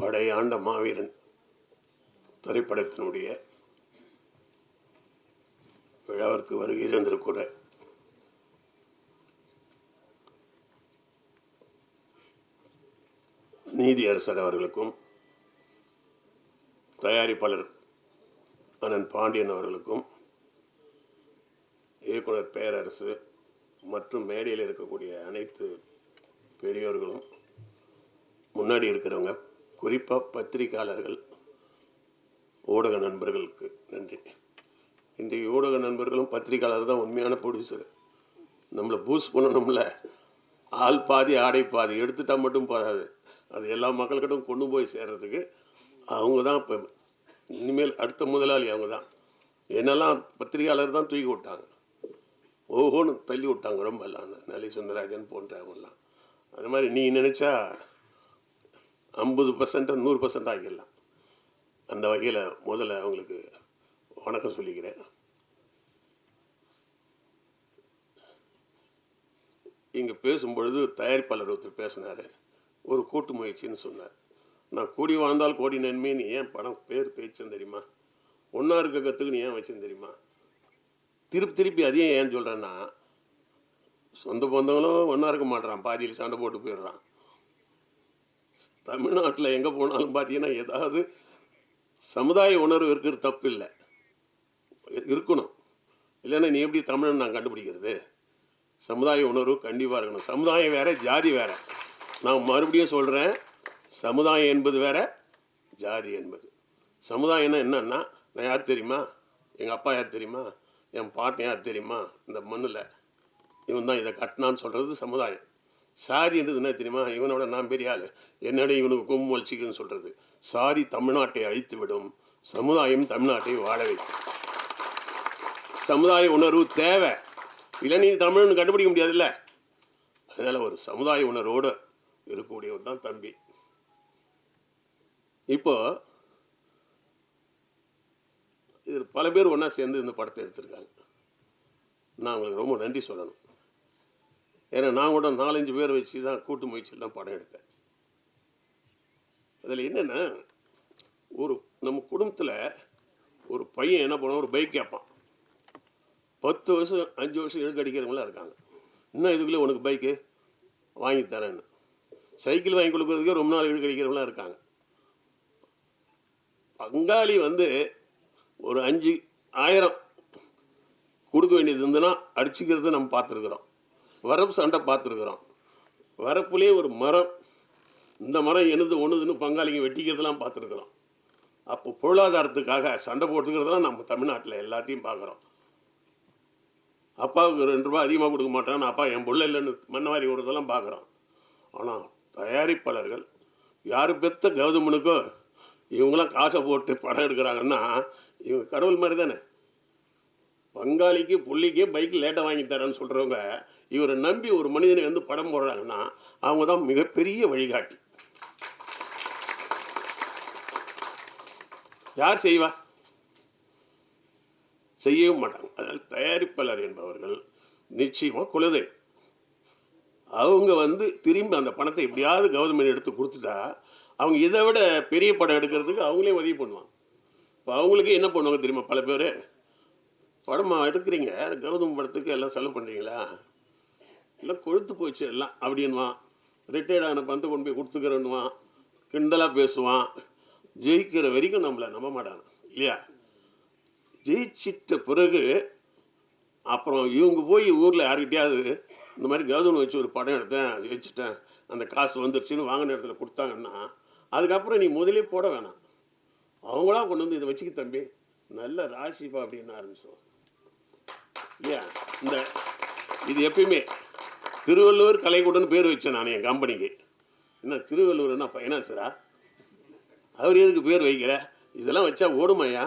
படையாண்ட மாவீரன் திரைப்படத்தினுடைய விழாவிற்கு வருகை தந்திருக்கிற நீதியரசர் அவர்களுக்கும் தயாரிப்பாளர் அண்ணன் பாண்டியன் அவர்களுக்கும் இயக்குனர் பேரரசு மற்றும் மேடையில் இருக்கக்கூடிய அனைத்து பெரியோர்களும் முன்னாடி இருக்கிறவங்க, குறிப்பாக பத்திரிகையாளர்கள், ஊடக நண்பர்களுக்கு நன்றி. இன்றைய ஊடக நண்பர்களும் பத்திரிகையாளர் தான் உண்மையான ப்ரொடியூசர். நம்மளை பூஸ்ட் பண்ணணும்ல, ஆள் பாதி ஆடை பாதி எடுத்துட்டா மட்டும் போதாது, அது எல்லா மக்கள்கிட்டும் கொண்டு போய் சேர்றதுக்கு அவங்க தான் இப்போ இனிமேல் அடுத்த முதலாளி. அவங்க தான் என்னெல்லாம் பத்திரிகையாளர் தான் தூக்கி விட்டாங்க, ஓஹோன்னு தள்ளி விட்டாங்க ரொம்ப எல்லாம், நலி சுந்தரராஜன் போன்றவங்கெல்லாம். அது மாதிரி நீ நினச்சா 50% 100% ஆகிடலாம். அந்த வகையில் முதல்ல அவங்களுக்கு வணக்கம் சொல்லிக்கிறேன். இங்கே பேசும்பொழுது தயாரிப்பாளர் ஒருத்தர் பேசினார், ஒரு கூட்டு முயற்சின்னு சொன்னார். நான் கூடி வாழ்ந்தால் கோடி நன்மைன்னு ஏன் படம் பேர் பேச்சுன்னு தெரியுமா? ஒன்றா இருக்க கற்றுக்குன்னு ஏன் வச்சுன்னு தெரியுமா? திருப்பி அதையும் ஏன் சொல்கிறேன்னா, சொந்த பந்தங்களும் ஒன்றா இருக்க மாட்டான், பாதியில் சண்டை போட்டு போயிடுறான். தமிழ்நாட்டில் எங்கே போனாலும் பார்த்தீங்கன்னா ஏதாவது சமுதாய உணர்வு இருக்கிறது தப்பு இல்லை, இருக்கணும். இல்லைன்னா நீ எப்படி தமிழன் நான் கண்டுபிடிக்கிறது? சமுதாய உணர்வு கண்டிப்பாக இருக்கணும். சமுதாயம் வேற, ஜாதி வேற. நான் மறுபடியும் சொல்கிறேன், சமுதாயம் என்பது வேற, ஜாதி என்பது. சமுதாயம்னா என்னன்னா, நான் யார் தெரியுமா? எங்கள் அப்பா யார் தெரியுமா? என் பாட்டன் யார் தெரியுமா? இந்த மண்ணில் இவன் தான் இதை கட்டினான்னு சொல்கிறது சமுதாயம். சாதின்றது என்ன தெரியுமா? இவனோட நான் பெரிய ஆள், என்னோட இவனுக்கு கொம்பு வலிச்சிக்குன்னு சொல்கிறது. சாதி தமிழ்நாட்டை அழித்து விடும், சமுதாயம் தமிழ்நாட்டை வாழ வைக்கும். சமுதாய உணர்வு தேவை, இல்லை நீ தமிழ்னு கண்டுபிடிக்க முடியாதுல்ல. அதனால் ஒரு சமுதாய உணர்வோடு இருக்கக்கூடியவர் தான் தம்பி. இப்போ இது பல பேர் ஒன்றா சேர்ந்து இந்த படத்தை எடுத்திருக்காங்க. நான் உங்களுக்கு ரொம்ப நன்றி சொல்லணும். ஏன்னா நான் கூட 4-5 பேர் வச்சு தான் கூட்டு முயற்சியில் தான் படம் எடுத்தேன். அதில் என்னென்னா, ஒரு நம்ம குடும்பத்தில் ஒரு பையன் என்ன பண்ணுவான், ஒரு பைக் கேட்பான். 10 வருஷம் 5 வருஷம் இழுக்கு அடிக்கிறவங்களாம் இருக்காங்க. இன்னும் இதுக்குள்ளே உனக்கு பைக்கு வாங்கி தரேன்னு சைக்கிள் வாங்கி கொடுக்குறதுக்கே ரொம்ப நாள் இழுக்கு அடிக்கிறவங்களாம் இருக்காங்க. பங்காளி ஒரு 5,000 கொடுக்க வேண்டியது இருந்ததுன்னா அடிச்சுக்கிறது நம்ம பார்த்துருக்குறோம். வரப்பு சண்டை பார்த்துருக்குறோம். வரப்புலேயே ஒரு மரம், இந்த மரம் எனது ஒன்றுதுன்னு பங்காளிங்க வெட்டிக்கிறதுலாம் பார்த்துருக்குறோம். அப்போ பொருளாதாரத்துக்காக சண்டை போட்டுக்கிறதுலாம் நம்ம தமிழ்நாட்டில் எல்லாத்தையும் பார்க்குறோம். அப்பாவுக்கு 2 ரூபா அதிகமாக கொடுக்க மாட்டான்னு அப்பா என் புள்ள இல்லைன்னு மண்ணவாரி விடுறதெல்லாம் பார்க்குறோம். ஆனால் தயாரிப்பாளர்கள் யார் பெத்த கௌதமனுக்கோ இவங்களாம் காசை போட்டு படம் எடுக்கிறாங்கன்னா இவங்க கடவுள் மாதிரி தானே. பங்காளிக்கு புள்ளிக்கே பைக் லேட்டாக வாங்கி தரேன்னு சொல்கிறவங்க இவரை நம்பி ஒரு மனிதனை படம் போடுறாங்கன்னா அவங்க தான் மிகப்பெரிய வழிகாட்டி. யார் செய்வா? செய்யவும் மாட்டாங்க. அதனால் தயாரிப்பாளர் என்பவர்கள் நிச்சயமாக குலதை. அவங்க திரும்பி அந்த பணத்தை எப்படியாவது கவர்மெண்ட் எடுத்து கொடுத்துட்டா அவங்க இதை விட பெரிய படம் எடுக்கிறதுக்கு அவங்களே உதவி பண்ணுவாங்க. இப்போ அவங்களுக்கு என்ன பண்ணுவாங்க தெரியுமா? பல பேர் படமாக எடுக்கிறீங்க, கௌதம் படத்துக்கு எல்லாம் செலவு பண்ணுறீங்களா, எல்லாம் கொழுத்து போச்சு எல்லாம் அப்படின்வான். ரிட்டையர்ட் ஆன பணத்தை கொண்டு போய் கொடுத்துக்கிறேன்னுவான், கிண்டலாக பேசுவான். ஜெயிக்கிற வரைக்கும் நம்மளை நம்ப மாட்டாங்க இல்லையா? ஜெயிச்சிட்ட பிறகு அப்புறம் இவங்க போய் ஊரில் யாருக்கிட்டையாவது இந்த மாதிரி கௌதம் வச்சு ஒரு படம் எடுத்தேன், ஜெயிச்சிட்டேன், அந்த காசு வந்துருச்சுன்னு வாங்கின இடத்துல கொடுத்தாங்கன்னா அதுக்கப்புறம் நீ முதலே போட வேணாம், அவங்களா கொண்டு இதை வச்சுக்க தம்பி நல்ல ராசிப்பா அப்படின்னு ஆரம்பிச்சிடுவாங்க இல்லையா? இது எப்பயுமே திருவள்ளுவர் கலைக்கூடன்னு பேர் வச்சேன் நான் என் கம்பெனிக்கு. என்ன திருவள்ளுவர் என்ன ஃபைனான்ஸரா? அவர் எதுக்கு பேர் வைக்கிற? இதெல்லாம் வச்சா ஓடுமையா?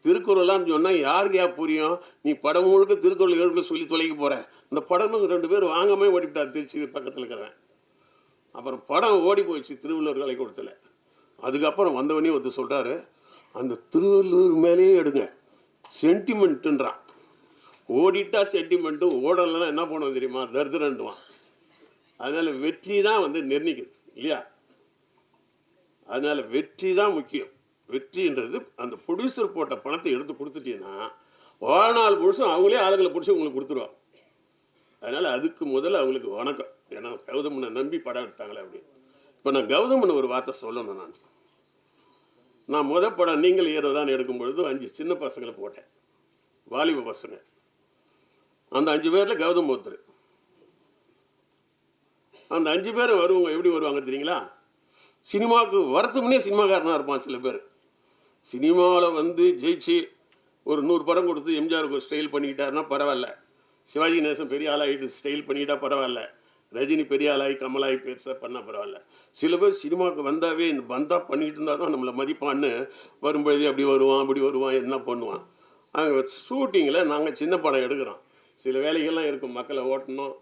திருக்குறள்லாம் சொன்னால் யாருக்கு புரியும்? நீ படம் முழுக்க திருக்குறள் சொல்லி தொலைக்க போகிற. இந்த படமும் 2 பேர் வாங்காமல் ஓடிவிட்டார் திருச்சி பக்கத்தில் இருக்கிறவன். அப்புறம் படம் ஓடி போயிடுச்சு திருவள்ளுவர் கலைக்கூடத்தில். அதுக்கப்புறம் வந்தவனே சொல்கிறாரு, அந்த திருவள்ளுவர் மேலேயே எடுங்க, சென்டிமெண்ட்டுன்றான். ஓடிட்டா சென்டிமெண்ட்டும், ஓடலைன்னா என்ன பண்ணுவோம் தெரியுமா? தரித்திரன்டுவான். அதனால் வெற்றி தான் நிர்ணயிக்குது இல்லையா? அதனால் வெற்றி தான் முக்கியம். வெற்றின்றது அந்த ப்ரொடியூசர் போட்ட பணத்தை எடுத்து கொடுத்துட்டீங்கன்னா வாழ்நாள் முழுசும் அவங்களே ஆளுங்களை பிடிச்சி உங்களுக்கு கொடுத்துருவாங்க. அதனால் அதுக்கு முதல்ல அவங்களுக்கு வணக்கம். ஏன்னா கௌதமனை நம்பி படம் எடுத்தாங்களே அப்படின்னு. இப்போ நான் கௌதமன் ஒரு வார்த்தை சொல்லணும். நான் படம் நீங்கள் ஹீரோ தான் எடுக்கும் பொழுது 5 சின்ன பசங்களை போட்டேன், வாலிப பசங்க. அந்த 5 பேரில் கௌதம் ஒருத்தர். அந்த 5 பேர் வருவாங்க. எப்படி வருவாங்க தெரியுங்களா? சினிமாவுக்கு வரத்து முன்னே சினிமாக்காரனாக இருப்பான். சில பேர் சினிமாவில் வந்து ஜெயிச்சு ஒரு 100 படம் கொடுத்து எம்ஜிஆருக்கு ஒரு ஸ்டைல் பண்ணிக்கிட்டாருன்னா பரவாயில்ல, சிவாஜி கணேசன் பெரிய ஆளாகிட்டு ஸ்டைல் பண்ணிக்கிட்டா பரவாயில்ல, ரஜினி பெரிய ஆளாகி கமலாகி பெருசாக பண்ணால் பரவாயில்ல. சில பேர் சினிமாவுக்கு வந்தால் பண்ணிக்கிட்டு இருந்தால் தான் நம்மளை மதிப்பான்னு வரும்பொழுது அப்படி வருவான் அப்படி வருவான் என்ன பண்ணுவான். அங்கே ஷூட்டிங்கில் நாங்கள் சின்ன படம் எடுக்கிறோம். சில வேலைகள்லாம் இருக்கும். மக்களை ஓட்டணும்,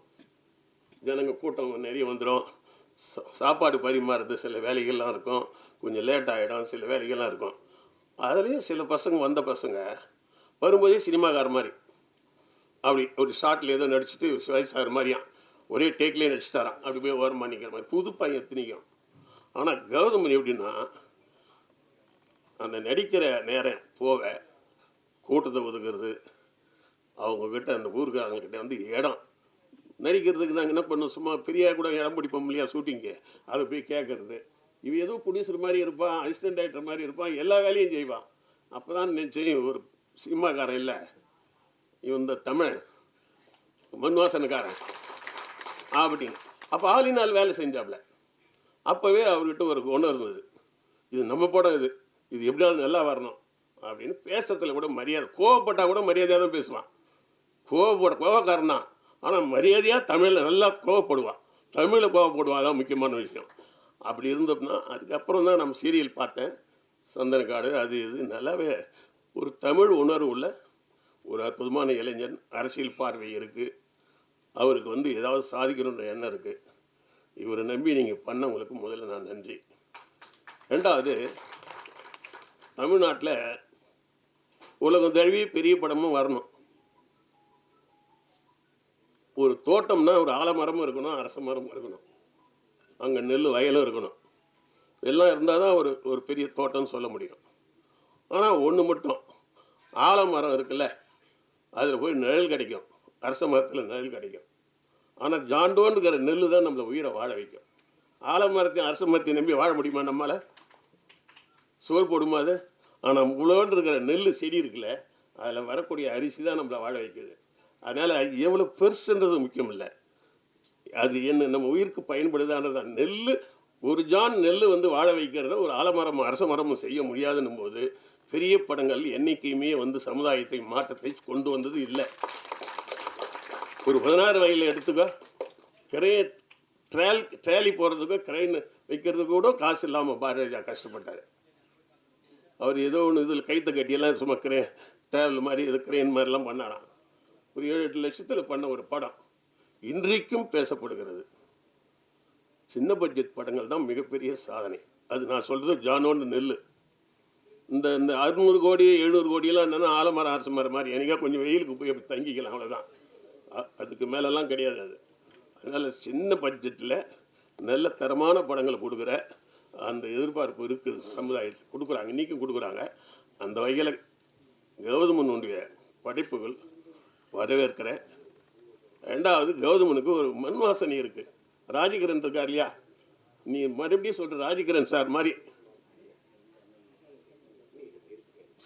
ஜனங்க கூட்டம் நிறைய வந்துடும், சாப்பாடு பரிமாறுறது சில வேலைகள்லாம் இருக்கும், கொஞ்சம் லேட் ஆகிடும், சில வேலைகள்லாம் இருக்கும். அதுலேயும் சில பசங்க பசங்க வரும்போதே சினிமாக்கார மாதிரி அப்படி ஒரு ஷார்ட்டில் ஏதோ நடிச்சுட்டு சிவாஜி சார் மாதிரியான் ஒரே டேக்லேயே நடிச்சுட்டாரான். அப்படி போய் ஓரமாக நிற்கிற மாதிரி புது பையன் எத்தனைக்கும். ஆனால் கௌதமன் எப்படின்னா அந்த நடிக்கிற நேரம் போக கூட்டத்தை ஒதுக்கிறது, அவங்கக்கிட்ட அந்த ஊருக்காரங்கக்கிட்ட வந்து இடம் நடிக்கிறதுக்கு நாங்கள் என்ன பண்ணோம், சும்மா பெரியா கூட இடம் பிடிப்போம் இல்லையா ஷூட்டிங்கு, அதை போய் கேட்கறது. இவன் ஏதோ ப்ரொடியூசர் மாதிரி இருப்பான், அசிஸ்டன்ட் டைரக்டர் மாதிரி இருப்பான், எல்லா வேலையும் செய்வான். அப்போ தான் நினச்சேன் ஒரு சினிமாக்காரன் இல்லை, இவன் இந்த தமிழ் மண்வாசனக்காரன் அப்படின்னு. அப்போ ஆளினால் வேலை செஞ்சாப்ல. அப்போவே அவர்கிட்ட ஒரு குணம் இருந்தது, இது நம்ம படம், இது எப்படியாவது நல்லா வரணும் அப்படின்னு. பேசுறதுல கூட மரியாதை, கோவப்பட்டால் கூட மரியாதையாக தான் பேசுவான். கோவக்காரன் தான், ஆனால் மரியாதையாக தமிழில் நல்லா கோவப்படுவான், தமிழில் கோவப்படுவான். அதான் முக்கியமான விஷயம். அப்படி இருந்தோம்னா அதுக்கப்புறம் தான் நம்ம சீரியல் பார்த்தேன், சந்தனக்காடு அது இது. நல்லாவே ஒரு தமிழ் உணர்வு உள்ள ஒரு அற்புதமான இளைஞன். அரசியல் பார்வை இருக்குது, அவருக்கு வந்து ஏதாவது சாதிக்கணுன்ற எண்ணம் இருக்குது. இவரை நம்பி நீங்கள் பண்ணவங்களுக்கு முதல்ல நான் நன்றி. ரெண்டாவது, தமிழ்நாட்டில் உலகம் தழுவி பெரிய படமும் வரணும். ஒரு தோட்டம்னா ஒரு ஆலமரமும் இருக்கணும், அரச மரமும் இருக்கணும், அங்கே நெல் வயலும் இருக்கணும். எல்லாம் இருந்தால் தான் ஒரு பெரிய தோட்டம்னு சொல்ல முடியும். ஆனால் ஒன்று மட்டும், ஆலமரம் இருக்குல்ல, அதில் போய் நிழல் கிடைக்கும், அரச மரத்தில் நிழல் கிடைக்கும். ஆனால் ஜாண்டோன்னுக்கிற நெல் தான் நம்மளை உயிரை வாழ வைக்கும். ஆலமரத்தையும் அரச மரத்தையும் நம்பி வாழ முடியுமா நம்மளால்? சோறு போடுமா அது? ஆனால் உழவுன்னு இருக்கிற நெல் செடி இருக்குல்ல, அதில் வரக்கூடிய அரிசி தான் நம்மளை வாழ வைக்குது. அதனால் எவ்வளோ பெருசுன்றது முக்கியம் இல்லை, அது என்ன நம்ம உயிருக்கு பயன்படுதான்றது. நெல், ஒரு ஜான் நெல் வந்து வாழ வைக்கிறத ஒரு ஆலமரமும் அரச மரமும் செய்ய முடியாதுன்னும் போது பெரிய படங்கள் என்றைக்குமே வந்து சமுதாயத்தை மாற்றத்தை கொண்டு வந்தது இல்லை. ஒரு 16 வயதில் எடுத்துக்கோ, கிரெயின் ட்ராலி போகிறதுக்கோ கிரெயின் வைக்கிறதுக்கு கூட காசு இல்லாமல் பாரதிராஜா கஷ்டப்பட்டார். அவர் ஏதோ ஒன்று இதில் கைத்தை கட்டியெல்லாம் சும்மா ட்ராவல் மாதிரி இது கிரெயின் மாதிரிலாம் பண்ணாராம். ஒரு 7-8 லட்சத்தில் பண்ண ஒரு படம் இன்றைக்கும் பேசப்படுகிறது. சின்ன பட்ஜெட் படங்கள் தான் மிகப்பெரிய சாதனை. அது நான் சொல்கிறது ஜானோன்னு நெல். இந்த 600 கோடி 700 கோடியெல்லாம் என்னென்னா ஆலமரம் அரச மரம் மாதிரி எனக்கா கொஞ்சம் வெயிலுக்கு போய் அப்படி தங்கிக்கலாம், அவ்வளோதான். அதுக்கு மேலெல்லாம் கிடையாது அது. அதனால் சின்ன பட்ஜெட்டில் நல்ல தரமான படங்களை கொடுக்குற அந்த எதிர்பார்ப்பு இருக்குது சமுதாயத்தில், கொடுக்குறாங்க, இன்றைக்கும் கொடுக்குறாங்க. அந்த வகையில் கௌதமனுடைய படைப்புகள் வரவேற்கிற. ரெண்டாவது, கௌதமனுக்கு ஒரு மண் வாசனை இருக்குது. ராஜகிரண் இருக்கார் இல்லையா, நீ மறுபடியும் சொல்கிற ராஜகிரண் சார் மாதிரி.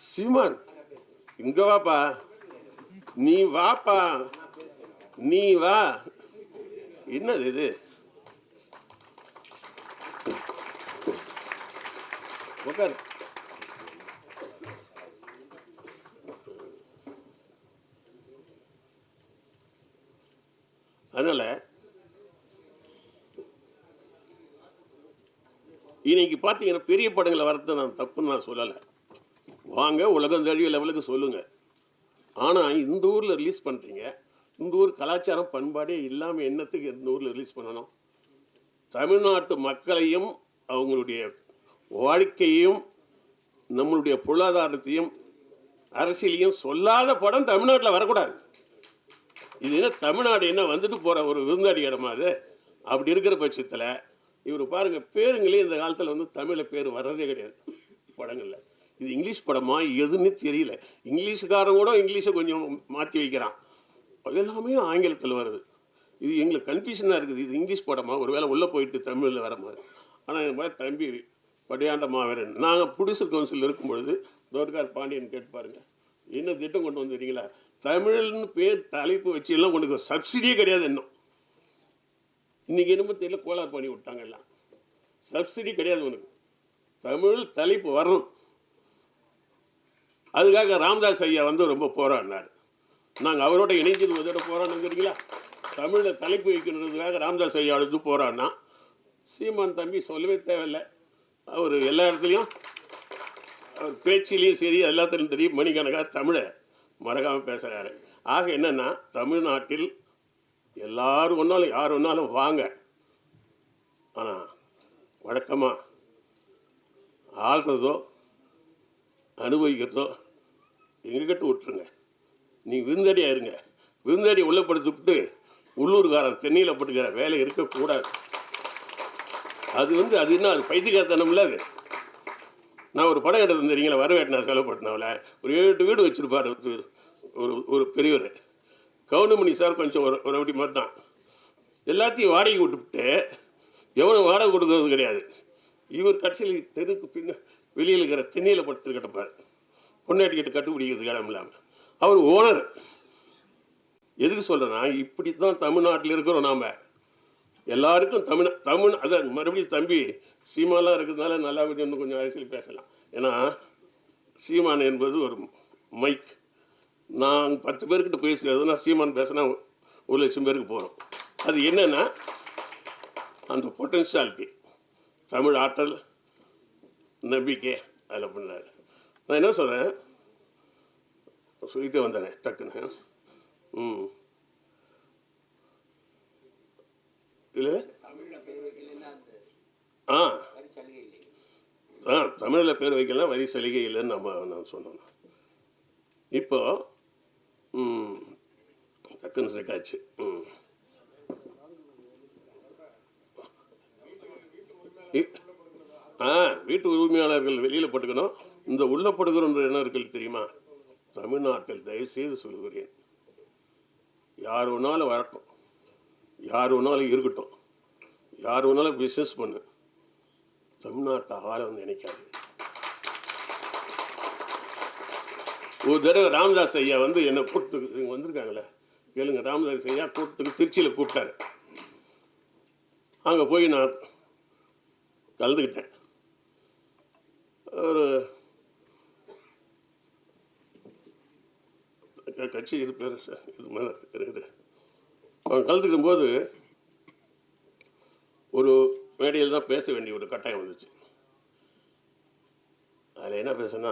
சீமான் இங்கே வாப்பா, நீ வாப்பா, நீ வா. என்னது இது? உட்கார். அதனால் இன்னைக்கு பார்த்தீங்கன்னா பெரிய படங்களை வரது நான் தப்புன்னு நான் சொல்லலை, வாங்க உலகம் தழுவிய லெவலுக்கு சொல்லுங்கள். ஆனால் இந்த ஊரில் ரிலீஸ் பண்ணுறீங்க, இந்த ஊர் கலாச்சாரம் பண்பாடே இல்லாமல் என்னத்துக்கு இந்த ஊரில் ரிலீஸ் பண்ணணும்? தமிழ்நாட்டு மக்களையும் அவங்களுடைய வாழ்க்கையையும் நம்மளுடைய பொருளாதாரத்தையும் அரசியலையும் சொல்லாத படம் தமிழ்நாட்டில் வரக்கூடாது. இது என்ன தமிழ்நாடு என்ன வந்துட்டு போகிற ஒரு விருந்தாடி இடமா அது? அப்படி இருக்கிற பட்சத்தில் இவர் பாருங்கள், பேருங்களே இந்த காலத்தில் வந்து தமிழில் பேர் வர்றதே கிடையாது படங்களில். இது இங்கிலீஷ் படமா எதுன்னு தெரியல. இங்கிலீஷுக்காரன் கூட இங்கிலீஷை கொஞ்சம் மாற்றி வைக்கிறான். எல்லாமே ஆங்கிலத்தில் வருது. இது எங்களுக்கு கன்ஃபியூஷனாக இருக்குது. இது இங்கிலீஷ் படமா, ஒரு வேளை உள்ளே போயிட்டு தமிழில் வர மாதிரி. ஆனால் என் மாதிரி தம்பி படியாண்ட மாவீரன், நாங்கள் ப்ரொடியூசர் கவுன்சில் இருக்கும்பொழுது தோர்கார் பாண்டியன் கேட்டு பாருங்க, என்ன திட்டம் கொண்டு வந்துடுறீங்களா? தமிழ்னு பேர் தலைப்பு வச்சு எல்லாம் கொண்டு சப்சிடியே கிடையாது. இன்னும் இன்னைக்கு என்னமோ தெரியல, கோளாறு பண்ணி விட்டாங்க எல்லாம். சப்சிடி கிடையாது உனக்கு, தமிழ் தலைப்பு வரணும். அதுக்காக ராமதாஸ் ஐயா வந்து ரொம்ப போராடினார். நாங்கள் அவரோட இணைஞ்சது முதல்ல போராடணுங்கிறீங்களா? தமிழில் தலைப்பு வைக்கணுன்றதுக்காக ராமதாஸ் ஐயா எடுத்து போராடினா. சீமான் தம்பி சொல்லவே தேவையில்லை, அவர் எல்லா இடத்துலையும் அவர் பேச்சிலையும் சரி எல்லாத்துலையும் தெரியும் மணிக்கணக்காக தமிழை மறக்காமல் பேசுகிறாரு. ஆக என்னென்னா, தமிழ்நாட்டில் எல்லாரும் ஒன்றாலும் யார் ஒன்றாலும் வாங்க, ஆனால் வழக்கமாக ஆள்றதோ அனுபவிக்கிறதோ எங்ககிட்ட விட்டுருங்க. நீங்கள் விருந்தடியாக இருங்க. விருந்தடி உள்ளே படுத்துவிட்டு உள்ளூர்காரன் தென்னையில் பட்டுக்கிற வேலை இருக்கக்கூடாது. அது என்ன, அது பைத்தியக்காரத்தனம்ல. அது நான் ஒரு படம் எடுத்து தெரியுங்களா, வரவேட்டினார் செலவுப்பட்டினாவில் ஒரு 7 வீடு வச்சுருப்பார் ஒரு பெரியவர். கவுண்டமணி சார் கொஞ்சம் ஒரு அப்படி மாதிரி தான். எல்லாத்தையும் வாடகை விட்டுவிட்டு எவனும் வாடகை கொடுக்கறது கிடையாது. இவர் கட்சியில் தெருக்கு பின்ன வெளியில் இருக்கிற திண்ணையில் படுத்து கிடப்பார், பொண்ணாட்டிக்கிட்ட கட்டுப்பிடிக்கிறதுக்கு இடம் இல்லாமல். அவர் ஓனர். எதுக்கு சொல்கிறேன்னா, இப்படி தான் தமிழ்நாட்டில் இருக்கிறோம் நாம். எல்லாருக்கும் தமிழ் அதான் மறுபடியும் தம்பி சீமாலாம் இருக்கிறதுனால நல்லா கொஞ்சம் அரசியல் பேசலாம். ஏன்னா சீமான் என்பது ஒரு மைக். நான் 10 பேர்கிட்ட பேசுறதுனா சீமான் பேசினா 1,00,000 பேருக்கு போகிறோம். அது என்னென்னா, அந்த பொட்டன்ஷியாலிட்டி, தமிழ் ஆற்றல், நம்பிக்கை அதில் பண்ணார். நான் என்ன சொல்கிறேன், சொல்லிட்டே வந்தேனே டக்குன்னு. இல்லை தமிழில் பேர் வைக்கலாம், வரி சலுகை இல்லைன்னு நான் சொன்னோம். இப்போ டக்குன்னு சேர்க்காச்சு. வீட்டு உரிமையாளர்கள் வெளியில் பட்டுக்கணும். இந்த உள்ள படுகிறோன்ற என்ன இருக்கு தெரியுமா? தமிழ்நாட்டில் தயவுசெய்து சொல்கிறேன், யார் வேணாலும் வரட்டும், யார் வேணாலும் இருக்கட்டும், யார் வேணாலும் பிஸ்னஸ் பண்ணு, தமிழ்நாட்டை ஆளன்னு நினைக்காது. ஒரு தடவை ராமதாஸ் ஐயா வந்து என்னை கூப்பிட்டு இங்கே வந்திருக்காங்களே கேளுங்க. ராமதாஸ் ஐயா கூப்பிட்டு திருச்சியில் கூப்பிட்டாரு. அங்கே போய் நான் கலந்துக்கிட்டேன். ஒரு கட்சி இது பேர் சார் இது மாதிரி இருக்குது. அவன் கலந்துக்கும் போது ஒரு மேடையில் தான் பேச வேண்டிய ஒரு கட்டாயம் வந்துச்சு. அதில் என்ன பேசுனா,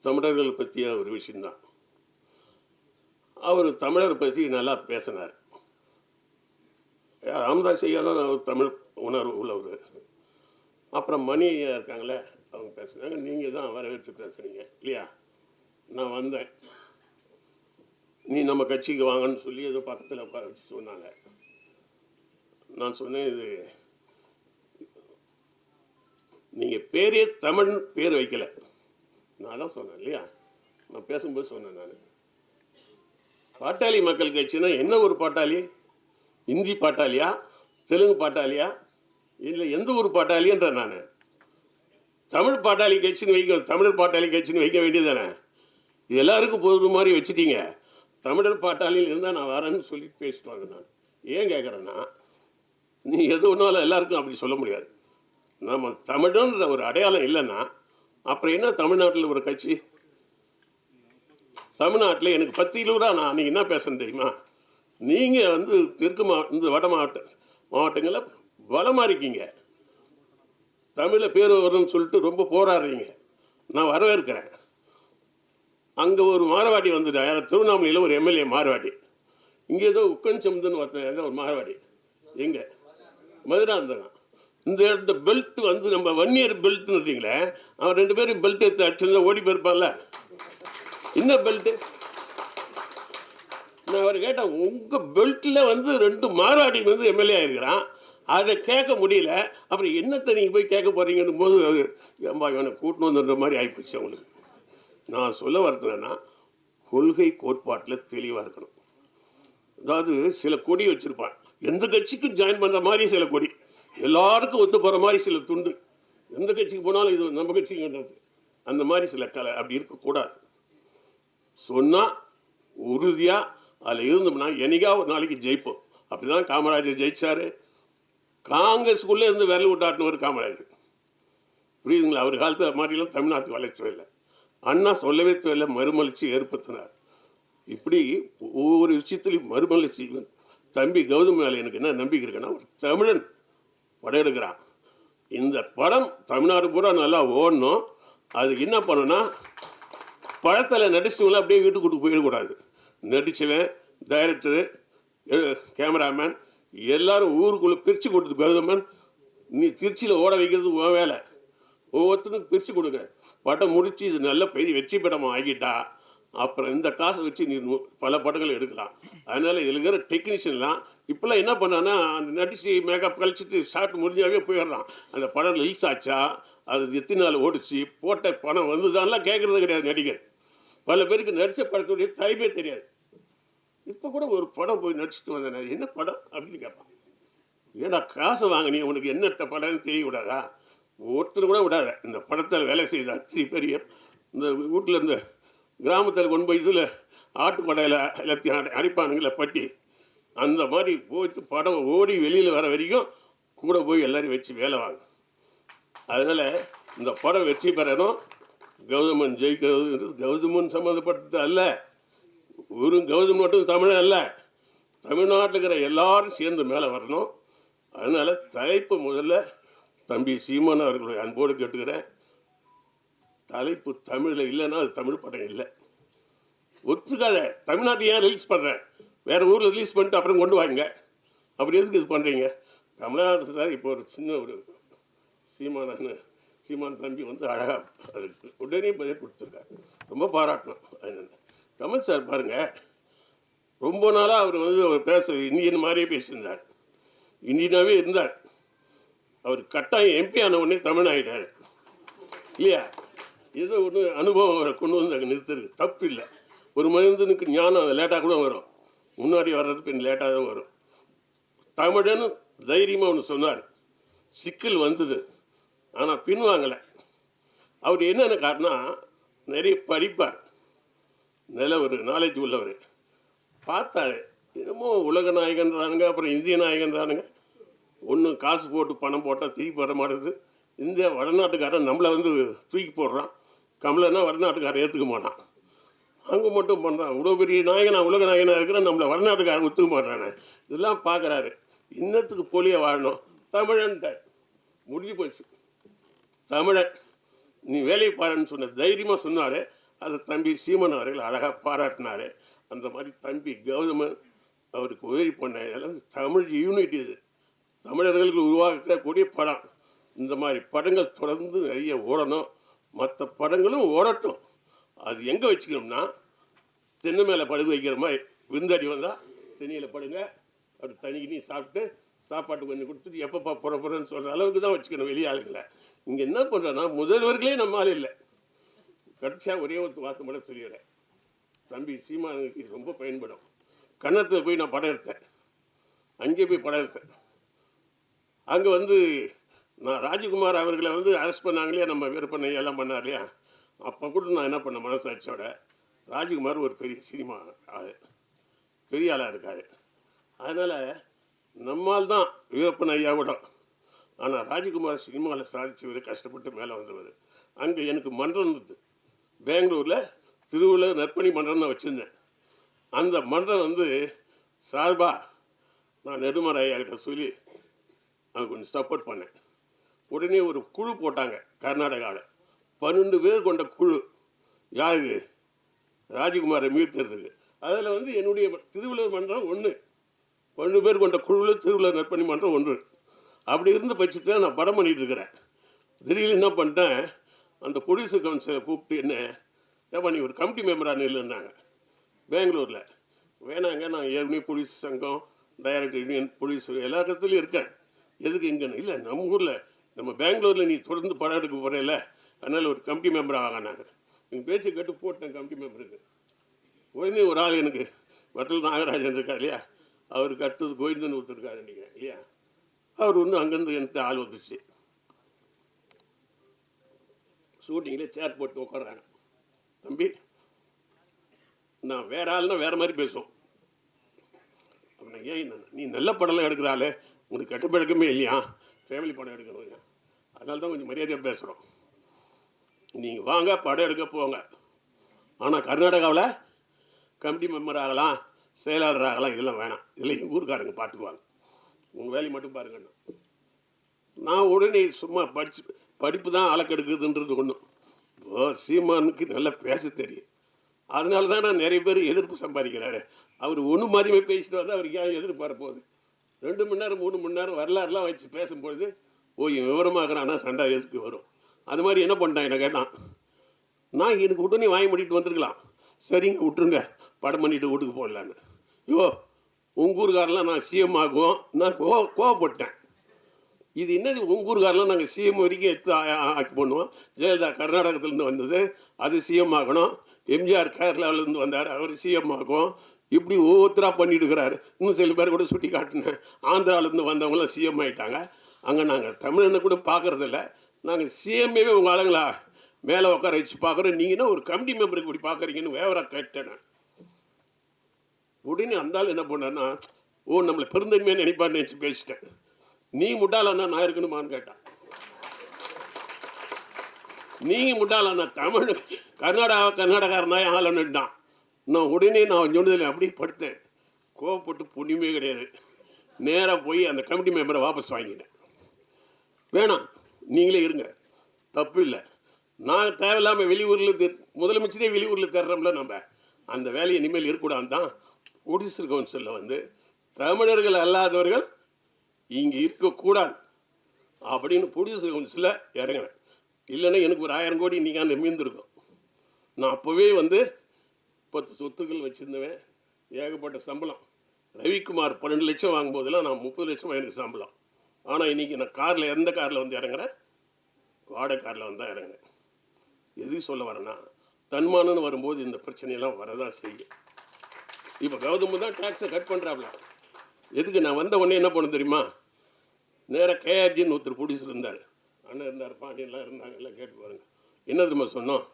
தமிழர்கள் பற்றிய ஒரு விஷயந்தான். அவர் தமிழர் பற்றி நல்லா பேசினார். ராமதாஸ் ஐயா தான் தமிழ் உணர்வு உள்ளவர். அப்புறம் மணி ஐயா இருக்காங்களே, அவங்க பேசுனாங்க. நீங்கள் தான் வரவேற்று பேசுகிறீங்க இல்லையா? நான் வந்தேன், நீ நம்ம கட்சிக்கு வாங்கன்னு சொல்லி ஏதோ பக்கத்தில் உட்கார வச்சு சொன்னாங்க. நான் சொன்னேன், இது நீங்கள் பேரே தமிழ் பேர் வைக்கலை. நான் தான் சொன்னேன் இல்லையா? நான் பேசும்போது சொன்னேன். நான் பாட்டாளி மக்கள் கட்சினா என்ன ஒரு பாட்டாளி? இந்தி பாட்டாளியா, தெலுங்கு பாட்டாளியா, இல்லை எந்த ஒரு பாட்டாளின்ற? நான் தமிழ் பாட்டாளி கட்சின்னு வைக்க, தமிழர் பாட்டாளி கட்சின்னு வைக்க வேண்டியதானே? இது எல்லாருக்கும் பொது மாதிரி வச்சுட்டீங்க. தமிழர் பாட்டாளியில் இருந்தால் நான் வரேன்னு சொல்லி பேசிட்டு வாங்க. நான் ஏன் கேட்குறேன்னா, நீ எது ஒன்றாலும் எல்லாருக்கும் அப்படி சொல்ல முடியாது. நம்ம தமிழன்ற ஒரு அடையாளம் இல்லைன்னா அப்புறம் என்ன தமிழ்நாட்டில் ஒரு கட்சி? தமிழ்நாட்டில் எனக்கு 10 ரூபா நான் அன்றைக்கி என்ன பேசுகிறேன் தெரியுமா? நீங்கள் வந்து தெற்கு இந்த வட மாவட்டங்களில் பலமாக இருக்கீங்க, தமிழில் பேர் வரும்னு சொல்லிட்டு ரொம்ப போராடுறீங்க. நான் வரவேற்கிறேன். அங்கே ஒரு மாரவாடி வந்துட்டா, யாரும் திருவண்ணாமலையில் ஒரு எம்எல்ஏ மாரவாடி, இங்கே ஏதோ உக்கன் சமுதன் ஒருத்தன் ஏதோ ஒரு மாரவாடி, எங்கே மதுராந்தகம். இந்த பெல்ட் வந்து நம்ம 1 இயர் பெல்ட்னு இருக்கீங்களே, அவன் 2 பேரும் பெல்ட் எடுத்து அடிச்சிருந்தா ஓடி போயிருப்பான்ல. என்ன பெல்ட்டு? நான் அவர் கேட்டேன், உங்கள் பெல்ட்டில் வந்து 2 மாராடி வந்து எம்எல்ஏ ஆகிருக்கிறான், அதை கேட்க முடியல, அப்புறம் என்னத்தை நீங்கள் போய் கேட்க போகிறீங்கன்னு போது ஏம்பா இவனை கூட்டின்னு வந்துன்ற மாதிரி ஆகிப்போச்சு அவங்களுக்கு. நான் சொல்ல வரதுன்னா, கொள்கை கோட்பாட்டில் தெளிவாக இருக்கணும். அதாவது சில கொடி வச்சுருப்பான், எந்த கட்சிக்கும் ஜாயின் பண்ணுற மாதிரி சில கொடி, எல்லாருக்கும் ஒத்து போகிற மாதிரி சில துண்டு, எந்த கட்சிக்கு போனாலும் இது நம்ம கட்சிக்குன்றது, அந்த மாதிரி சில கலை அப்படி இருக்கக்கூடாது. சொன்னால் உறுதியாக அதில் இருந்தோம்னா என்னைக்கா ஒரு நாளைக்கு ஜெயிப்போம். அப்படி தான் காமராஜர் ஜெயிச்சார். காங்கிரஸுக்குள்ளே இருந்து விரல் விட்டாட்டினவர் காமராஜர், புரியுதுங்களா? அவர் காலத்தில் மாதிரிலாம் தமிழ்நாட்டுக்கு வளர்ச்சவே இல்லை. அண்ணா சொல்லவே தேவையில்லை, மறுமலர்ச்சி ஏற்படுத்தினார். இப்படி ஒவ்வொரு விஷயத்துலையும் மறுமலர்ச்சி. தம்பி கௌதம் மேலே எனக்கு என்ன நம்பிக்கை இருக்குன்னா, ஒரு தமிழன் படம் எடுக்கிறான், இந்த படம் தமிழ்நாடு பூரா நல்லா ஓடணும். அதுக்கு என்ன பண்ணணும்னா, படத்தில் நடிச்சவங்களாம் அப்படியே வீட்டுக்கு கூட்டு போயிடக்கூடாது. நடிச்சவன், டைரக்டரு, கேமராமேன் எல்லாரும் ஊருக்குள்ளே பிரித்து கொடுத்து, கௌதமன் நீ திருச்சியில் ஓட வைக்கிறது உன் வேலை, ஒவ்வொருத்தருக்கும் பிரித்து கொடுங்க. படம் முடித்து இது நல்ல பெரிய வெற்றி படமாக ஆகிட்டா அப்புறம் இந்த காசை வச்சு நீ பல படங்கள் எடுக்கலாம். அதனால் இதில் இருக்கிற டெக்னீஷியன்லாம் இப்போல்லாம் என்ன பண்ணான்னா, அந்த நடிச்சு மேக்கப் கழிச்சிட்டு ஷார்ட் முடிஞ்சாவே போயிடலாம். அந்த படம் ரிலீஸ் ஆச்சா, அது எத்தனை நாள் ஓடிச்சு, போட்ட பணம் வந்துதான்லாம் கேட்குறது கிடையாது நடிகர். பல பேருக்கு நடித்த படத்துடைய தலைப்பே தெரியாது. இப்போ கூட ஒரு படம் போய் நடிச்சுட்டு வந்தேன், என்ன படம் அப்படின்னு கேட்பான். ஏன்னா காசை வாங்கினீ, உனக்கு என்னட்ட படம்னு தெரியக்கூடாதா? ஒருத்தர் கூட விடாத. இந்த படத்தில் வேலை செய்த அத்தனை பெரிய இந்த வீட்டில் இருந்த கிராமத்தில் கொண்டு போய் இதில் ஆட்டுக்கடையில் எல்லாத்தையும் அடிப்பானுங்கள பட்டி, அந்த மாதிரி போயிட்டு படம் ஓடி வெளியில் வர வரைக்கும் கூட போய் எல்லோரும் வச்சு வேலை வாங்க. அதனால் இந்த படம் வெற்றி பெறணும். கௌதமன் ஜெயிக்கிறது கௌதமன் சம்மந்தப்பட்டது அல்ல, ஒரு கௌதம் மட்டும் தமிழன் அல்ல, தமிழ்நாட்டில் இருக்கிற எல்லாரும் சேர்ந்து மேலே வரணும். அதனால் தலைப்பு முதல்ல தம்பி சீமான் அவர்களுடைய அன்போடு கேட்டுக்கிறேன். தலைப்பு தமிழில் இல்லைன்னா அது தமிழ் படம் இல்லை, ஒத்துக்காத. தமிழ்நாட்டை ஏன் ரிலீஸ் பண்ணுறேன், வேறு ஊரில் ரிலீஸ் பண்ணிட்டு அப்புறம் கொண்டு வாங்க, அப்படி எதுக்கு இது பண்ணுறீங்க? கமலஹாசன் சார் இப்போ ஒரு சின்ன ஒரு சீமான் தம்பி வந்து அழகாக அதுக்கு உடனே பதில் கொடுத்துருக்காரு, ரொம்ப பாராட்டணும். அதனால் கமல் சார் பாருங்கள், ரொம்ப நாளாக அவர் வந்து அவர் இந்தியன் மாதிரியே பேசியிருந்தார், இந்தியனாகவே இருந்தார். அவர் கட்டாயம் எம்பி ஆன உடனே தமிழ் ஆகிட்டார் இல்லையா? ஏதோ ஒன்று அனுபவம் அவரை கொண்டு வந்து அங்கே நிறுத்துறது தப்பு இல்லை. ஒரு மனிதனுக்கு ஞானம் லேட்டாக கூட வரும், முன்னாடி வர்றது பின் லேட்டாக தான் வரும். தமிழன்னு தைரியமாக ஒன்று சொன்னார், சிக்கல் வந்தது, ஆனால் பின்வாங்கலை. அவர் என்னென்ன காரணம், நிறைய படிப்பார், நல்ல ஒரு நாலேஜ் உள்ளவர். பார்த்தாரு, என்னமோ உலக நாயகன்றானுங்க, அப்புறம் இந்திய நாயகன்றானுங்க, ஒன்றும் காசு போட்டு பணம் போட்டால் திருப்பி வர மாட்டேது. இந்த வடநாட்டுக்காரன் நம்மளை வந்து தூக்கி போடுறான், கமலன்னா வடநாட்டுக்காரன் ஏற்றுக்க மாட்டான், அங்கே மட்டும் பண்ணுறான். இவ்வளோ பெரிய நாயகனாக உலக நாயகனாக இருக்கிறான், நம்மளை வடநாட்டுக்காரன் ஒத்துக்க மாட்டானே. இதெல்லாம் பார்க்குறாரு, இன்னத்துக்கு போலியாக வாழணும், தமிழன்ட்ட முடிஞ்சு போச்சு. தமிழன் நீ வேலையை பாருன்னு சொன்ன தைரியமாக சொன்னார். அதை தம்பி சீமன் அவர்கள் அழகாக பாராட்டினார். அந்த மாதிரி தம்பி கௌதமன் அவருக்கு உதவி பண்ண எல்லாம் தமிழ் யூனிட், இது தமிழர்களுக்கு உருவாக்கக்கூடிய படம். இந்த மாதிரி படங்கள் தொடர்ந்து நிறைய ஓடணும், மற்ற படங்களும் ஓடட்டும். அது எங்கே வச்சுக்கணும்னா, தென்னை மேலே படுகு வைக்கிற மாதிரி, விருந்தாடி வந்தால் தென்னையில் படுங்க, அப்படி தனிக்கு சாப்பிட்டு சாப்பாட்டு கொஞ்சம் கொடுத்துட்டு எப்பப்பா புறப்புறன்னு சொல்கிற அளவுக்கு தான் வச்சுக்கணும் வெளியே ஆளுங்களை. இங்கே என்ன பண்ணுறோன்னா, முதல்வர்களே நம்மளால் இல்லை. கடைசியாக ஒரே ஒரு வார்த்தை மட்டும் சொல்லிடுறேன், தம்பி சீமானுக்கு ரொம்ப பயன்படும். கன்னத்தில் போய் நான் படம் எடுத்தேன், அங்கே போய் படம் எடுத்தேன். அங்கே வந்து நான் ராஜகுமார் அவர்களை வந்து அரெஸ்ட் பண்ணாங்களே, நம்ம வீரப்பண்ண எல்லாம் பண்ணார் இல்லையா, அப்போ கூட நான் என்ன பண்ணேன் மனசாட்சியோட, ராஜகுமார் ஒரு பெரிய சினிமா ஆள், பெரிய ஆளாக இருக்கார். அதனால் நம்மால் தான் வீரப்பன் ஐயா கூட. ஆனால் ராஜகுமார் சினிமாவில் சாதிச்சவர், கஷ்டப்பட்டு மேலே வந்தவர். அங்கே எனக்கு மன்றம் இருந்தது, பெங்களூரில் திருவள்ளுவர் நற்பணி மன்றம்னு வச்சுருந்தேன். அந்த மன்றம் வந்து சார்பாக நான் நெடுமர் ஐயா கிட்ட சொல்லி அது கொஞ்சம் சப்போர்ட் பண்ணேன். உடனே ஒரு குழு போட்டாங்க கர்நாடகாவில், 12 பேர் கொண்ட குழு. யாருக்கு? ராஜகுமாரை மீட்கிறதுக்கு. அதில் வந்து என்னுடைய திருவள்ளுவர் மன்றம் ஒன்று, 12 பேர் கொண்ட குழுவில் திருவள்ளுவர் நற்பணி மன்றம் ஒன்று. அப்படி இருந்த பட்சத்தில் நான் படம் பண்ணிகிட்டு இருக்கிறேன். திடீர்னு என்ன பண்ணிட்டேன், அந்த ப்ரொடியூசர் கவுன்சிலை கூப்பிட்டு, என்ன ஏப்பா நீ ஒரு கமிட்டி மெம்பராக இல்லைன்னாங்க பெங்களூரில். வேணாங்க, நான் ஏற்கனவே போலீஸ் சங்கம், டைரக்டர் யூனியன், போலீஸ் எல்லா இடத்துலையும் இருக்கேன். எதுக்கு இங்கன்னு? இல்லை, நம்ம ஊரில் நம்ம பெங்களூரில் நீ தொடர்ந்து படம் எடுக்க போகிறேல்ல, அதனால் ஒரு கமிட்டி மெம்பர் ஆகினாங்க. எங்கள் பேச்சை கேட்டு போட்டேன் கமிட்டி மெம்பருக்கு. உடனே ஒரு ஆள் எனக்கு வட்டல் நாகராஜன் இருக்கார் இல்லையா, அவருக்கு அடுத்தது கோவிந்தன் ஒருத்தருக்காரு நினைக்கிறேன் இல்லையா, அவர் ஒன்று அங்கேருந்து எனக்கு ஆள் வந்துச்சு. ஷூட்டிங்கில் சேர் போட்டு உட்காடுறாங்க. தம்பி, நான் வேற ஆள்னா வேற மாதிரி பேசுவோம். அப்படின்னா ஏன் நீ நல்ல படம்லாம் எடுக்கிறாள், உனக்கு கட்டுப்பழக்கமே இல்லையா, ஃபேமிலி படம் எடுக்கணும், அதனால தான் கொஞ்சம் மரியாதையாக பேசுகிறோம். நீங்கள் வாங்க படம் எடுக்க போங்க, ஆனால் கர்நாடகாவில் கமிட்டி மெம்பர் ஆகலாம், செயலாளர் ஆகலாம், இதெல்லாம் வேணாம், இதெல்லாம் எங்கள் ஊருக்காரங்க பார்த்துக்குவாங்க, உங்கள் வேலையை மட்டும் பாருங்கண்ணா. நான் உடனே சும்மா படிப்பு தான் அளக்கெடுக்குதுன்றது ஒன்றும். இப்போ சீமானுக்கு நல்லா பேச தெரியும், அதனால தான் நான் நிறைய பேர் எதிர்ப்பு சம்பாதிக்கிறாரு. அவர் ஒன்று மாதிரியுமே பேசிட்டு வந்தால் அவருக்கு ஏன் எதிர்ப்பு வரப்போகுது? 2 மணி நேரம் 3 மணி நேரம் வரலாறுலாம் வச்சு பேசும்பொழுது விவரமாகறானா சண்டை எதுக்கு வரும்? அது மாதிரி என்ன பண்ணிட்டான் என்ன கேட்டான். நான் எனக்கு உடனே வாங்கி முடிட்டு வந்திருக்கலாம், சரிங்க விட்டுருங்க படம் பண்ணிட்டு வீட்டுக்கு போடலான்னு. யோ, உங்கூர்காரெலாம் நான் சிஎம் ஆகுவோம், நான் கோவப்பட்டேன். இது என்னது உங்கூர்காரெலாம் நாங்கள் சிஎம் வரைக்கும் எடுத்து ஆக்கி பண்ணுவோம். ஜெயலலிதா கர்நாடகத்துலேருந்து வந்தது, அது சிஎம் ஆகணும். எம்ஜிஆர் கேரளாவிலேருந்து வந்தார், அவர் சிஎம் ஆகும். இப்படி ஒவ்வொருத்தராக பண்ணிட்டு இருக்கிறாரு. இன்னும் சில பேர் கூட சுட்டி காட்டினேன், ஆந்திராவிலேருந்து வந்தவங்களாம் சிஎம் ஆகிட்டாங்க. அங்கே நாங்கள் தமிழனை கூட பார்க்குறதில்ல, நாங்கள் சிஎம்ஏவே உங்கள் ஆளுங்களா மேலே உட்கார வச்சு பார்க்குறோம், நீங்கன்னா ஒரு கமிட்டி மெம்பருக்கு இப்படி பார்க்குறீங்கன்னு வேவராக கேட்டேன். உடனே அந்த ஆள் என்ன பண்ணார்னா, நம்மளை பெருந்தன்மையாக நினைப்பான்னு நினச்சி பேசிட்டேன். நீ முட்டாளானா நான் இருக்கணுமான்னு கேட்டான். நீங்க முட்டாளானா தமிழ் கர்நாடகாரனா ஆளணுட்டான். நான் உடனே நான் சொன்னதில்லை அப்படி படுத்தேன், கோவப்பட்டு புண்ணியமே கிடையாது. நேராக போய் அந்த கமிட்டி மெம்பரை வாபஸ் வாங்கிட்டேன். வேணாம், நீங்களே இருங்க, தப்பு இல்லை. நான் தேவையில்லாமல் வெளியூரில் முதலமைச்சரே வெளியூரில் தர்றோம்ல, நம்ம அந்த வேலையை இனிமேல் இருக்கக்கூடாது தான் ப்ரொடியூசர் கவுன்சிலில் வந்து தமிழர்கள் அல்லாதவர்கள் இங்கே இருக்கக்கூடாது அப்படின்னு ப்ரொடியூசர் கவுன்சிலில் இறங்கினேன். இல்லைன்னா எனக்கு ஒரு 1000 கோடி இன்றைக்கி அந்த மீந்திருக்கும். நான் அப்போவே வந்து 10 சொத்துக்கள் வச்சுருந்தவன், ஏகப்பட்ட சம்பளம். ரவிக்குமார் 12 லட்சம் வாங்கும்போதெல்லாம் நான் 30 லட்சம் எனக்கு சம்பளம். ஆனால் இன்றைக்கி நான் காரில் எந்த காரில் வந்து இறங்குறேன், வாடகை காரில் வந்து தான் இறங்குறேன். எதுக்கு சொல்ல வரேன்னா, தன்மானன்னு வரும்போது இந்த பிரச்சனையெல்லாம் வரதான் செய்யும். இப்போ கௌதம் தான் டேக்ஸை கட் பண்ணுறாப்ல. எதுக்கு நான் வந்த உடனே என்ன பண்ண தெரியுமா, நேராக கேஆர்ஜின்னு ஒருத்தர் ப்ரொடியூசர் இருந்தார், அண்ணன் இருந்தார், பாண்டியன்லாம் இருந்தாங்க, எல்லாம் கேட்டு பாருங்கள். என்ன தெரியுமா சொன்னோம்,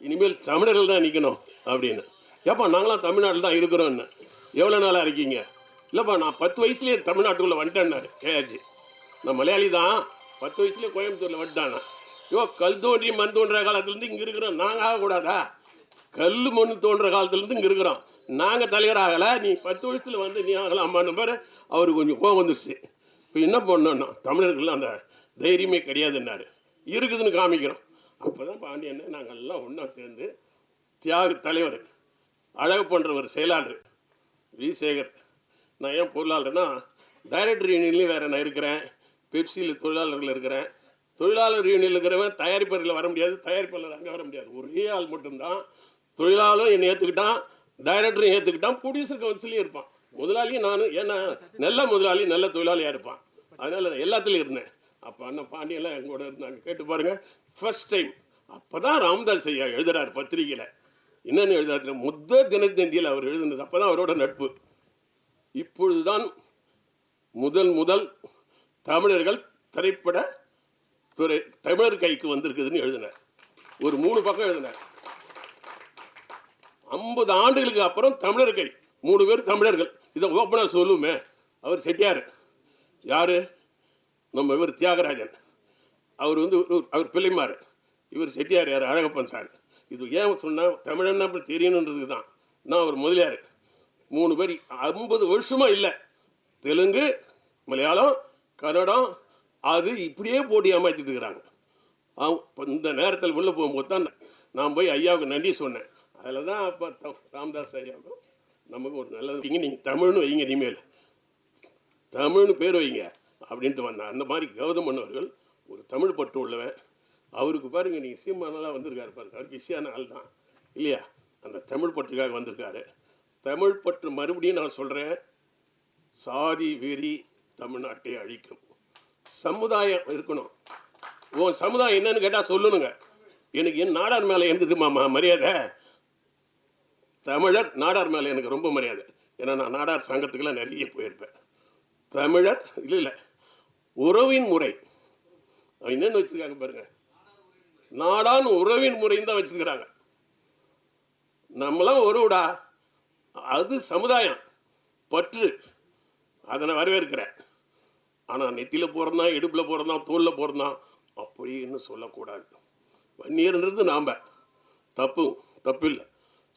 இனிமேல் தமிழர்கள் தான் நிற்கணும் அப்படின்னு. ஏப்பா நாங்களாம் தமிழ்நாட்டில் தான் இருக்கிறோன்னு. எவ்வளோ நாளாக இருக்கீங்க? இல்லைப்பா நான் 10 வயசுலேயே தமிழ்நாட்டுக்குள்ளே வந்துட்டேன்னாரு கேஆர்ஜி. நான் மலையாளி தான், 10 வயசுலேயே கோயம்புத்தூரில் வந்துட்டானா. கல் தோன்றி மண் தோன்ற காலத்துலேருந்து இங்கே இருக்கிறோம், நாங்கள் ஆகக்கூடாதா? கல் மண் தோன்ற காலத்துலேருந்து இங்கே இருக்கிறோம், நாங்கள் தலைவர் ஆகலை, நீ 10 வயசில் வந்து நீ ஆகலாமான்னு பாரு. அவருக்கு கொஞ்சம் கோவம் வந்துருச்சு. இப்போ என்ன பண்ணோன்னா, தமிழர்கள்லாம் அந்த தைரியமே கிடையாதுன்னாரு. இருக்குதுன்னு காமிக்கிறோம். அப்போ தான் பாண்டியன் நாங்கள் எல்லாம் ஒன்றா சேர்ந்து தியாக தலைவர், அழகு பண்ணுறவர் செயலாளர் வி சேகர், நான் ஏன் பொருளாளர்னா டைரக்டர் யூனியன்லேயும் வேறு நான் இருக்கிறேன், பெப்சியில் தொழிலாளர்கள் இருக்கிறேன். தொழிலாளர் யூனியனில் இருக்கிறவன் தயாரிப்பாளர்கள் வர முடியாது, தயாரிப்பாளர் அங்கே வர முடியாது. ஒரே ஆள் மட்டும்தான் தொழிலாளரும் என்னை ஏற்றுக்கிட்டான், டைரக்டரும் ஏற்றுக்கிட்டான், ப்ரொடியூசர் கவுன்சிலையும் இருப்பான். முதலாளியும் நான், ஏன்னா நல்ல முதலாளி நல்ல தொழிலாளியாக இருப்பான், அதனால் எல்லாத்துலேயும் இருந்தேன். அப்போ அண்ணன் பாண்டியெல்லாம் எங்களோட இருந்தாங்க, கேட்டு பாருங்கள். ஃபர்ஸ்ட் டைம் அப்போ தான் ராமதாஸ் ஐயா எழுதுறாரு பத்திரிகையில். என்னென்னு எழுதுறாரு, தினத்தந்தியில் அவர் எழுதுனது. அப்போ தான் அவரோட நட்பு. இப்பொழுதுதான் முதல் தமிழர்கள் திரைப்பட துறை தமிழர் கைக்கு வந்திருக்குதுன்னு எழுதினார். ஒரு 3 பக்கம் எழுதினார். 50 ஆண்டுகளுக்கு அப்புறம் தமிழர் கை, 3 பேர் தமிழர்கள். இதை ஓப்பனாக சொல்லுமே. அவர் செட்டியார், யார் நம்ம இவர் தியாகராஜன், அவர் வந்து அவர் பிள்ளைமார், இவர் செட்டியார் யார் அழகப்பன் சார். இது ஏன் சொன்னால் தமிழன்னா தெரியணுன்றதுக்கு தான். நான் அவர் முதலியார். 3 பேர் 50 வருஷமாக இல்லை, தெலுங்கு மலையாளம் கன்னடம் அது இப்படியே போட்டி ஏமாற்றிட்டு இருக்கிறாங்க. இந்த நேரத்தில் உள்ளே போகும்போது தான் நான் போய் ஐயாவுக்கு நன்றி சொன்னேன். அதில் தான் அப்போ ராமதாஸ் ஐயாவுக்கும் நமக்கு ஒரு நல்லது, நீங்கள் தமிழ்னு வைங்க, இனிமேல் தமிழ்னு பேர் வைங்க அப்படின்ட்டு வந்தேன். அந்த மாதிரி கௌதம் அவர்கள் ஒரு தமிழ் பற்று உள்ளவன். அவருக்கு பாருங்கள், நீங்கள் சீமானெல்லாம் வந்திருக்காரு பாருங்க, அவர் பிஸியான ஆள் தான் இல்லையா, அந்த தமிழ் பற்றுக்காக வந்திருக்காரு. தமிழ் பற்று மறுபடியும் நான் சொல்கிறேன், சாதி வெறி தமிழ்நாட்டை அழிக்கும். சமுதாயம் இருக்கணும். உன் சமுதாயம் என்னன்னு கேட்டால் சொல்லணுங்க. எனக்கு என் நாடார் மேலே எந்ததுமா மரியாதை? தமிழர் நாடார் மேலே எனக்கு ரொம்ப மரியாதை. ஏன்னா நான் நாடார் சங்கத்துக்கெல்லாம் நிறைய போயிருப்பேன். தமிழர் இல்லை உறவின் முறை என்னன்னு வச்சிருக்காங்க பாருங்க, நாடான் உறவின் முறைன்னு தான் வச்சிருக்கிறாங்க. நம்மளாம் ஒருவிடா, அது சமுதாயம் பற்று, அதை நான் வரவேற்கிறேன். ஆனால் நெத்தியில் போகிறதான், இடுப்பில் போகிறதான், தோளில் போகிறதான் அப்படின்னு சொல்லக்கூடாது. வன்னியர்ன்றது நாம் தப்பு இல்லை.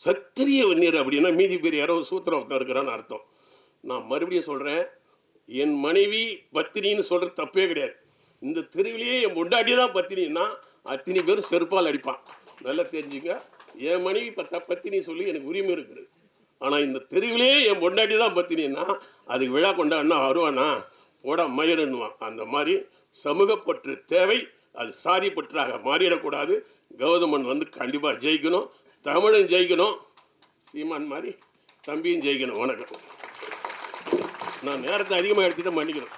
சத்திரிய வன்னியர் அப்படின்னா மீதி பேர் யாரோ சூத்திரம் இருக்கிறான்னு அர்த்தம். நான் மறுபடியும் சொல்கிறேன், என் மனைவி பத்தினின்னு சொல்கிற தப்பே கிடையாது. இந்த தெருவிலேயே என் பொண்டாட்டி தான் பத்தினின்னா அத்தனை பேரும் செருப்பால் அடிப்பான். நல்லா தெரிஞ்சுங்க, என் மனைவி பத்தினி சொல்லி எனக்கு உரிமை இருக்குது. ஆனால் இந்த தெருவிலேயே என் பொண்டாட்டி தான் பத்தினின்னா அதுக்கு விழா கொண்டாடினா வருவானா, போட மயிரன்னுவான். அந்த மாதிரி சமூகப்பற்று தேவை. அது சாதி பற்றாக மாறிடக்கூடாது. கௌதமன் வந்து கண்டிப்பாக ஜெயிக்கணும், தமிழும் ஜெயிக்கணும், சீமான் மாதிரி தம்பியும் ஜெயிக்கணும். வணக்கம். நான் நேரத்தை அதிகமாக எடுத்துகிட்டு மன்னிக்கணும்.